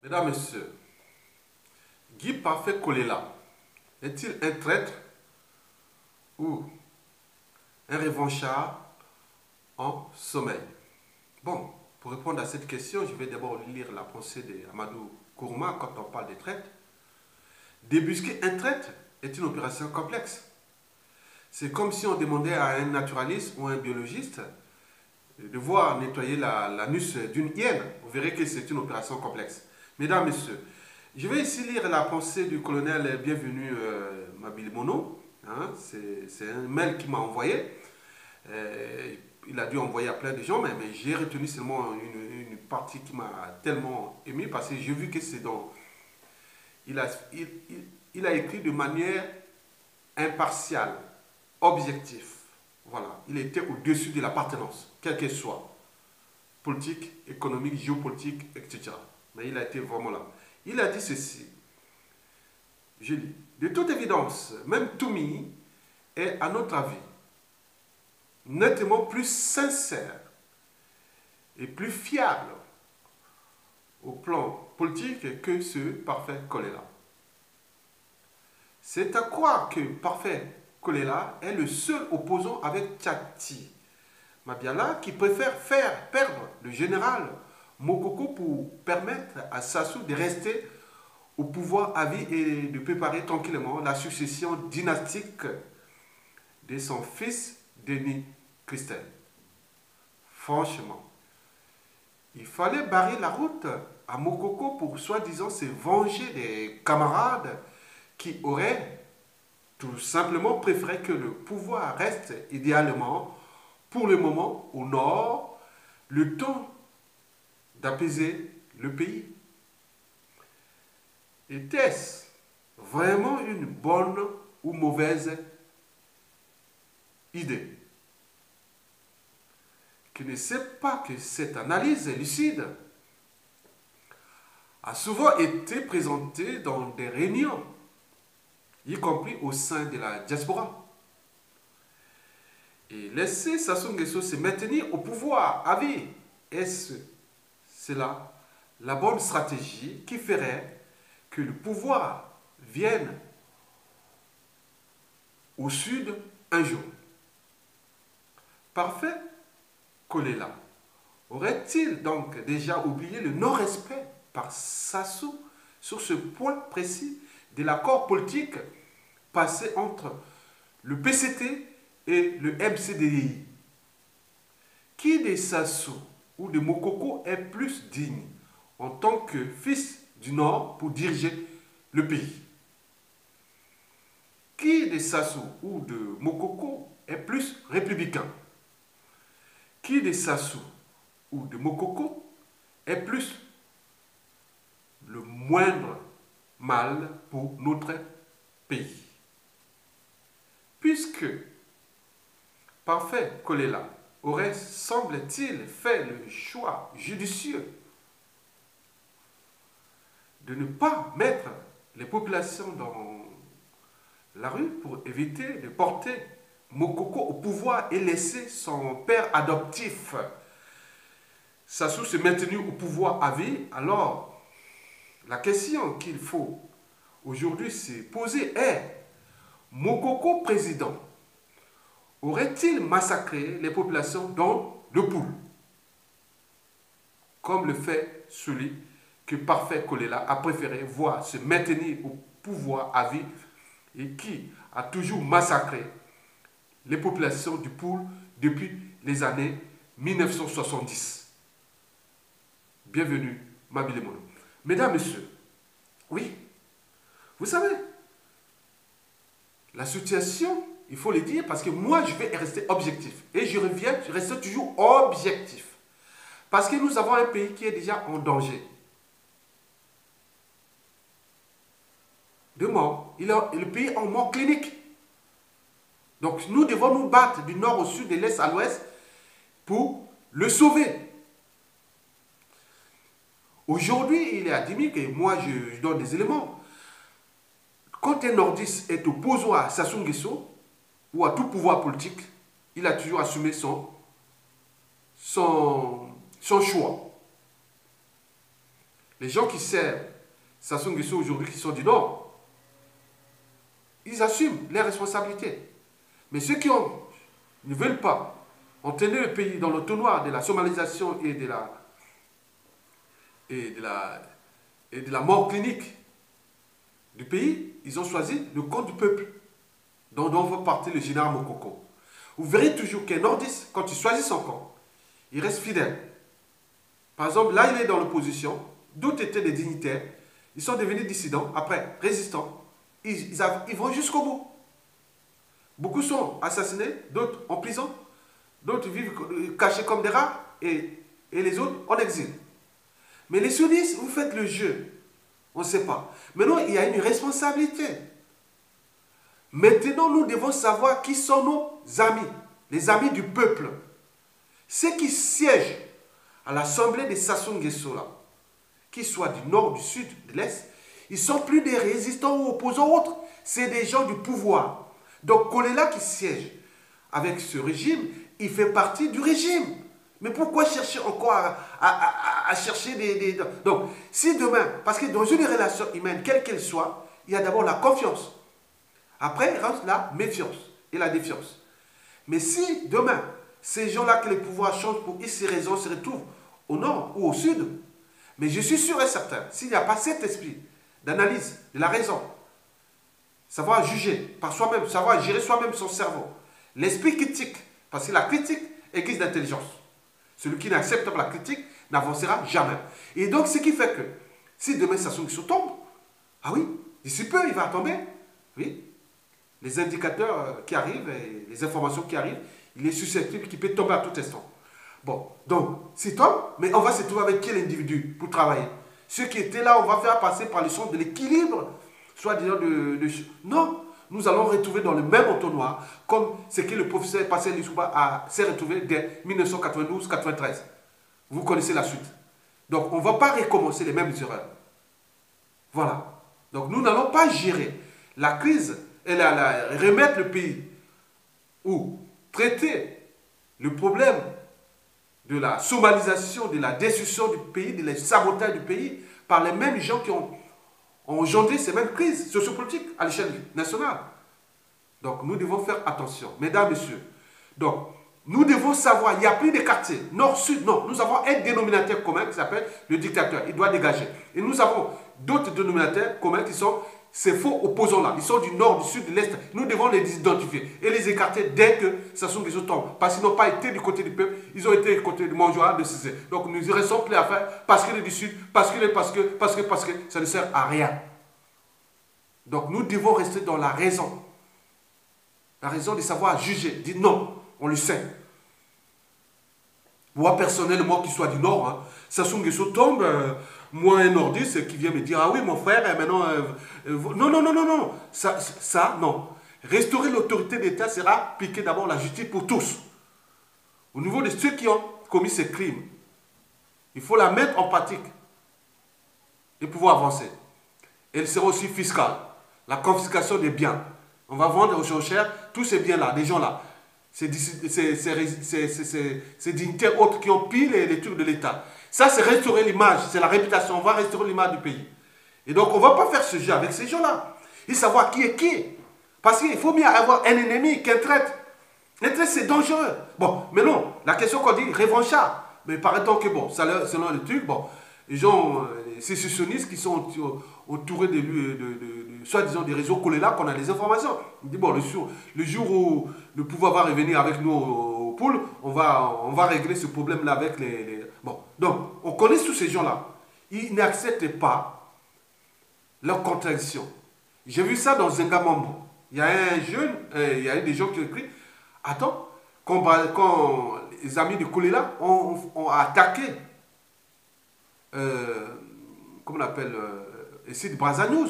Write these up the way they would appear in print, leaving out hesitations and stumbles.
Mesdames, Messieurs, Guy Parfait Kolela est-il un traître ou un revanchard en sommeil? Bon, pour répondre à cette question, je vais d'abord lire la pensée d'Amadou Kourouma quand on parle des traîtres. Débusquer un traître est une opération complexe. C'est comme si on demandait à un naturaliste ou un biologiste de voir nettoyer l'anus d'une hyène. Vous verrez que c'est une opération complexe. Mesdames, Messieurs, je vais ici lire la pensée du colonel Bienvenu Mabilimono. Hein, c'est un mail qu'il m'a envoyé. Il a dû envoyer à plein de gens, mais j'ai retenu seulement une partie qui m'a tellement ému parce que j'ai vu que c'est dans... Il a écrit de manière impartiale, objective. Voilà, il était au-dessus de l'appartenance, quelle qu'elle soit, politique, économique, géopolitique, etc. Mais il a été vraiment là. Il a dit ceci, je lis, de toute évidence, même Toumi est, à notre avis, nettement plus sincère et plus fiable au plan politique que ce Parfait Kolela. C'est à croire que Parfait Kolela est le seul opposant avec Tchati Mabiala qui préfère faire perdre le général Mokoko pour permettre à Sassou de rester au pouvoir à vie et de préparer tranquillement la succession dynastique de son fils Denis Christel. Franchement, il fallait barrer la route à Mokoko pour soi-disant se venger des camarades qui auraient tout simplement préféré que le pouvoir reste idéalement pour le moment au nord, le temps d'apaiser le pays. Était-ce vraiment une bonne ou mauvaise idée? Qui ne sait pas que cette analyse lucide a souvent été présentée dans des réunions, y compris au sein de la diaspora. Et laisser Sassou Nguesso se maintenir au pouvoir à vie, est-ce cela la bonne stratégie qui ferait que le pouvoir vienne au sud un jour? Parfait Kolela aurait-il donc déjà oublié le non-respect par Sassou sur ce point précis de l'accord politique passé entre le PCT et le MCDI? Qui de Sassou ou de Mokoko est plus digne en tant que fils du Nord pour diriger le pays? Qui de Sassou ou de Mokoko est plus républicain? Qui de Sassou ou de Mokoko est plus le moindre mal pour notre pays? Puisque Parfait Kolela aurait, semble-t-il, fait le choix judicieux de ne pas mettre les populations dans la rue pour éviter de porter Mokoko au pouvoir et laisser son père adoptif Sassou se maintenir au pouvoir à vie, alors la question qu'il faut aujourd'hui se poser est: Mokoko président aurait-il massacré les populations dans le Poul, comme le fait celui que Parfait Kolela a préféré voir se maintenir au pouvoir à vie et qui a toujours massacré les populations du Poul depuis les années 1970. Bienvenue, Mabilimono. Mesdames, Messieurs, oui, vous savez, la situation, il faut le dire, parce que moi, je vais rester objectif. Et je reste toujours objectif. Parce que nous avons un pays qui est déjà en danger de mort. Le pays est en mort clinique. Donc, nous devons nous battre du nord au sud, de l'est à l'ouest, pour le sauver. Aujourd'hui, il est admis que moi, je donne des éléments. Quand un nordiste est opposé à Sassou Nguesso ou à tout pouvoir politique, il a toujours assumé son choix. Les gens qui servent Sassou Nguesso aujourd'hui, qui sont du Nord, ils assument les responsabilités. Mais ceux qui ne veulent pas entraîner le pays dans l'entonnoir de la somalisation et de la mort clinique du pays, ils ont choisi le camp du peuple, dont va partir le général Mokoko. Vous verrez toujours qu'un nordiste, quand il choisit son camp, il reste fidèle. Par exemple, là, il est dans l'opposition, d'autres étaient des dignitaires, ils sont devenus dissidents, après résistants, ils vont jusqu'au bout. Beaucoup sont assassinés, d'autres en prison, d'autres vivent cachés comme des rats, et les autres en exil. Mais les sudistes, vous faites le jeu. On ne sait pas. Maintenant, il y a une responsabilité. Maintenant, nous devons savoir qui sont nos amis, les amis du peuple. Ceux qui siègent à l'Assemblée des Sassou Nguesso, là, qu'ils soient du nord, du sud, de l'est, ils ne sont plus des résistants ou opposants autres. C'est des gens du pouvoir. Donc, Kolela qui siège avec ce régime, il fait partie du régime. Mais pourquoi chercher encore à chercher des... Donc, si demain, parce que dans une relation humaine, quelle qu'elle soit, il y a d'abord la confiance. Après, il reste la méfiance et la défiance. Mais si demain, ces gens-là que le pouvoir change pour X raisons se retrouvent au nord ou au sud, mais je suis sûr et certain, s'il n'y a pas cet esprit d'analyse de la raison, savoir juger par soi-même, savoir gérer soi-même son cerveau, l'esprit critique, parce que la critique est guise d'intelligence. Celui qui n'accepte pas la critique n'avancera jamais. Et donc, ce qui fait que, si demain Sassou Nguesso tombe, ah oui, d'ici peu, il va tomber. Oui, les indicateurs qui arrivent, et les informations qui arrivent, il est susceptible qu'il peut tomber à tout instant. Bon, donc, s'il tombe, mais on va se trouver avec quel individu pour travailler? Ceux qui étaient là, on va faire passer par le son de l'équilibre, soit disant Non, nous allons retrouver dans le même entonnoir, comme ce que le professeur Pascal Lissouba s'est retrouvé dès 1992-93. Vous connaissez la suite. Donc, on ne va pas recommencer les mêmes erreurs. Voilà. Donc, nous n'allons pas gérer la crise et remettre le pays ou traiter le problème de la somalisation, de la destruction du pays, de la sabotage du pays par les mêmes gens qui ont engendré ces mêmes crises sociopolitiques à l'échelle nationale. Donc, nous devons faire attention, mesdames, messieurs. Donc, nous devons savoir, il n'y a plus de quartiers, nord-sud, non. Nous avons un dénominateur commun qui s'appelle le dictateur. Il doit dégager. Et nous avons d'autres dénominateurs communs qui sont ces faux opposants-là. Ils sont du nord, du sud, de l'est. Nous devons les identifier et les écarter dès que Sassou Nguesso tombe. Parce qu'ils n'ont pas été du côté du peuple, ils ont été du côté du Manjoa, de Cissé. Donc, nous y restons plus à faire parce qu'il est du sud, parce que ça ne sert à rien. Donc, nous devons rester dans la raison. La raison de savoir juger. Dire non, on le sait. Moi, personnellement, qu'il soit du Nord, hein, Sassou Nguesso tombe, moi, un nordiste qui vient me dire, ah oui, mon frère, maintenant... non, non, non, non, non. Ça, non. Restaurer l'autorité d'État sera appliquer d'abord la justice pour tous. Au niveau de ceux qui ont commis ces crimes, il faut la mettre en pratique et pouvoir avancer. Elle sera aussi fiscale. La confiscation des biens. On va vendre aux enchères tous ces biens-là, des gens-là. Ces dignitaires autres qui ont pillé les trucs de l'État. Ça, c'est restaurer l'image, c'est la réputation. On va restaurer l'image du pays. Et donc, on ne va pas faire ce jeu avec ces gens-là. Il faut savoir qui est qui. Parce qu'il faut bien avoir un ennemi qu'un traître. Un traître, c'est dangereux. Bon, mais non, la question qu'on dit, revanchard. Mais paraît-on que, bon, selon le truc, bon, les gens, les sécessionnistes qui sont entourés de soi-disant des réseaux Kolela, qu'on a des informations. Il dit, bon, le jour où le pouvoir va revenir avec nous au pôle, on va régler ce problème-là avec les... Bon, donc, on connaît tous ces gens-là. Ils n'acceptent pas leur contradiction. J'ai vu ça dans Zengamambo. Il y a un jeune, il y a des gens qui ont écrit, attends, quand les amis de Kolela ont attaqué, comment on appelle, ici de Brazza News,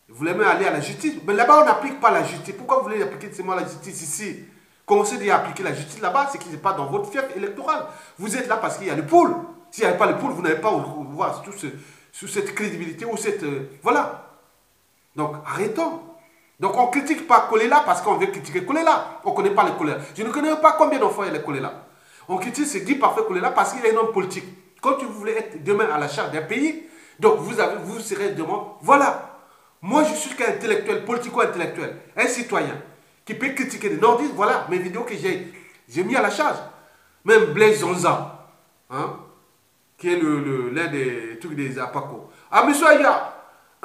vous voulez même aller à la justice. Mais là-bas, on n'applique pas la justice. Pourquoi vous voulez appliquer seulement la justice ici? Commencez déjà à appliquer la justice là-bas, c'est qu'il n'est pas dans votre fief électoral. Vous êtes là parce qu'il y a le pôle. S'il n'y avait pas le pôle, vous n'avez pas voir sous cette crédibilité ou cette... voilà. Donc, arrêtons. Donc, on ne critique pas Kolela parce qu'on veut critiquer Kolela. On ne connaît pas les Kolela. Je ne connais pas combien d'enfants il y a les Kolela. On critique ce Guy Parfait Kolela parce qu'il est un homme politique. quand vous voulez être demain à la charge d'un pays, donc vous serez demain, voilà. Moi, je suis qu'un intellectuel, politico-intellectuel, un citoyen qui peut critiquer les nordistes, voilà mes vidéos que j'ai mis à la charge. Même Blaise Zonza, hein, qui est l'un des trucs des Apako. Ah, monsieur Aya,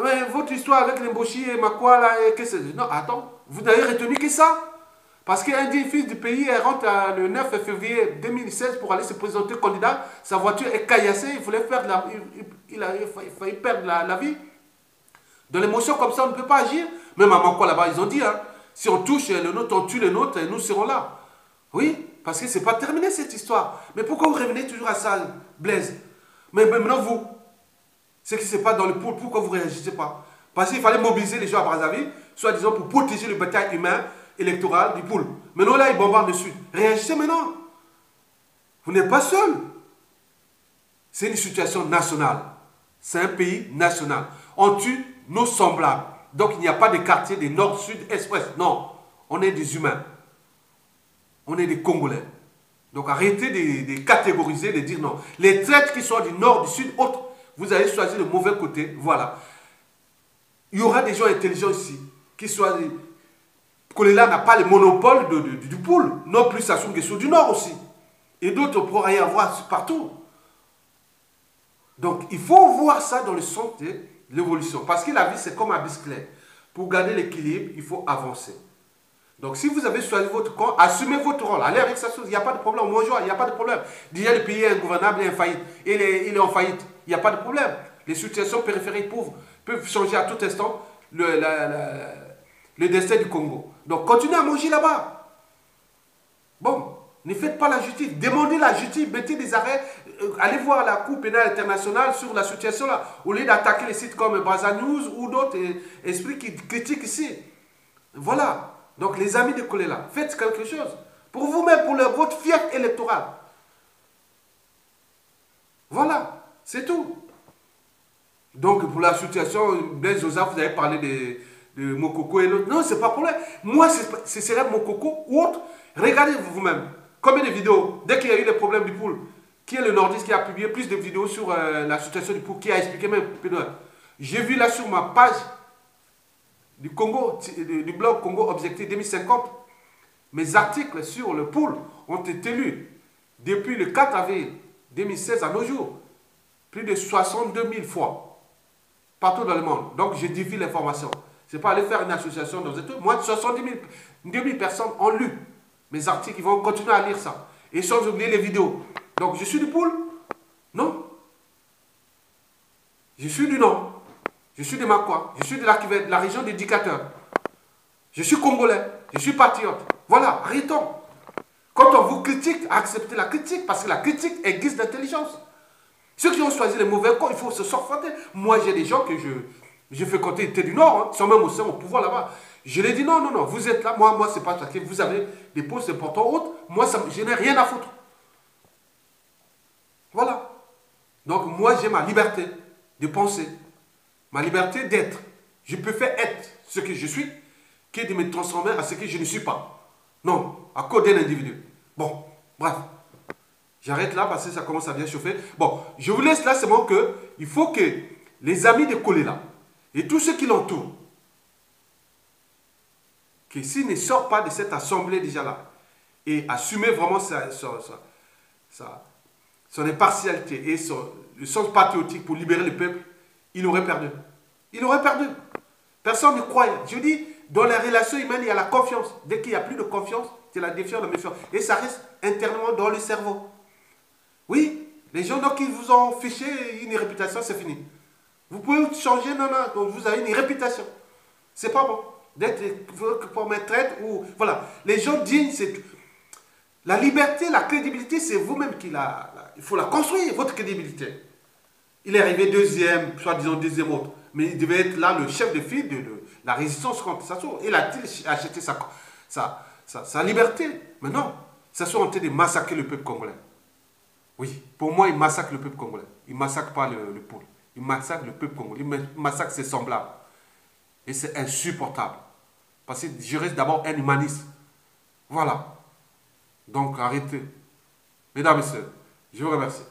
mais votre histoire avec l'Emboshi et Makwa, là, qu'est-ce que c'est? Non, attends, vous n'avez retenu que ça? Parce qu'un des fils du pays rentre le 9 février 2016 pour aller se présenter candidat, sa voiture est caillassée, il voulait faire il a failli perdre la vie. Dans l'émotion comme ça, on ne peut pas agir. Même à Makwa là-bas, ils ont dit, hein, si on touche le nôtre, on tue le nôtre et nous serons là. Oui, parce que ce n'est pas terminé cette histoire. Mais pourquoi vous revenez toujours à ça, Blaise? Mais maintenant vous, ce qui se passe dans le pôle, pourquoi vous ne réagissez pas? Parce qu'il fallait mobiliser les gens à Brazzaville, soi-disant pour protéger le bétail humain électoral du pôle. Maintenant là, ils bombardent le sud. Réagissez maintenant. Vous n'êtes pas seul. C'est une situation nationale. C'est un pays national. On tue nos semblables. Donc il n'y a pas de quartier de nord, sud, est, ouest. Non, on est des humains. On est des Congolais. Donc arrêtez de catégoriser, de dire non. Les traîtres qui sont du nord, du sud, autres, vous avez choisi le mauvais côté. Voilà. Il y aura des gens intelligents ici qui choisissent. Kolela n'a pas le monopole du pôle. Non plus Sassou Nguesso du nord aussi. Et d'autres pourraient y avoir partout. Donc il faut voir ça dans le sens de l'évolution. Parce que la vie c'est comme un bicyclette. Pour garder l'équilibre, il faut avancer. Donc si vous avez choisi votre camp, assumez votre rôle. Allez avec Sassou, il n'y a pas de problème. Moi, il n'y a pas de problème. Déjà le pays est ingouvernable, il est en faillite. Il est en faillite. Il n'y a pas de problème. Les situations périphériques pauvres peuvent changer à tout instant le destin du Congo. Donc continuez à manger là-bas. Bon, ne faites pas la justice. Demandez la justice, mettez des arrêts. Allez voir la Cour pénale internationale sur la situation là. Au lieu d'attaquer les sites comme Brazza News ou d'autres esprits qui critiquent ici. Voilà. Donc les amis de Kolela, faites quelque chose. Pour vous-même, pour votre fief électoral. Voilà. C'est tout. Donc pour la situation, Blaise Zonza, vous avez parlé de Mokoko et l'autre. Non, c'est pas pour problème. Moi, ce serait Mokoko ou autre. Regardez vous-même. Combien de vidéos, dès qu'il y a eu les problèmes du pool, qui est le nordiste qui a publié plus de vidéos sur la situation du pool, qui a expliqué même. J'ai vu là sur ma page du Congo, du blog Congo Objectif 2050, mes articles sur le pool ont été lus depuis le 4 avril 2016 à nos jours. Plus de 62 000 fois. Partout dans le monde. Donc je diffuse l'information. Ce n'est pas aller faire une association dans un truc. Moi, 70 000 personnes ont lu mes articles. Ils vont continuer à lire ça. Et sans oublier les vidéos. Donc je suis du pool? Non. Je suis du Nord. Je suis de Makwa. Je suis de la région d'éducateurs. Je suis congolais. Je suis patriote. Voilà, arrêtons. Quand on vous critique, acceptez la critique. Parce que la critique est guise d'intelligence. Ceux qui ont choisi les mauvais camps, il faut se sortir. Moi, j'ai des gens que je fais compter, ils étaient du Nord, hein, ils sont même au pouvoir là-bas. Je leur ai dit non, non, non, vous êtes là, moi c'est pas parce que vous avez des postes importants autres, moi, je n'ai rien à foutre. Voilà. Donc, moi, j'ai ma liberté de penser, ma liberté d'être. Je peux faire être ce que je suis, que de me transformer à ce que je ne suis pas. Non, à cause d'un individu. Bon, bref. J'arrête là parce que ça commence à bien chauffer. Bon, je vous laisse là, c'est bon que il faut que les amis de Kolela et tous ceux qui l'entourent, que s'ils ne sortent pas de cette assemblée déjà là et assumer vraiment son impartialité et le sens patriotique pour libérer le peuple, il aurait perdu. Il aurait perdu. Personne ne croit. Je dis, dans les relations humaines, il y a la confiance. Dès qu'il n'y a plus de confiance, c'est la défiance, la méfiance. Et ça reste internement dans le cerveau. Oui, les gens donc, qui vous ont fiché une réputation, c'est fini. Vous pouvez changer, non, non, donc vous avez une réputation. C'est pas bon. D'être pour me traite ou. Voilà. Les gens dignes, c'est. La liberté, la crédibilité, c'est vous-même qui il faut la construire, votre crédibilité. Il est arrivé deuxième, soi-disant deuxième autre. Mais il devait être là le chef de file de la résistance contre Sassou. Il a-t-il acheté sa liberté? Mais non. Sassou est en train de massacrer le peuple congolais. Oui, pour moi, il massacre le peuple congolais. Il ne massacre pas le pôle. Il massacre le peuple congolais. Il massacre ses semblables. Et c'est insupportable. Parce que je reste d'abord un humaniste. Voilà. Donc, arrêtez. Mesdames et messieurs, je vous remercie.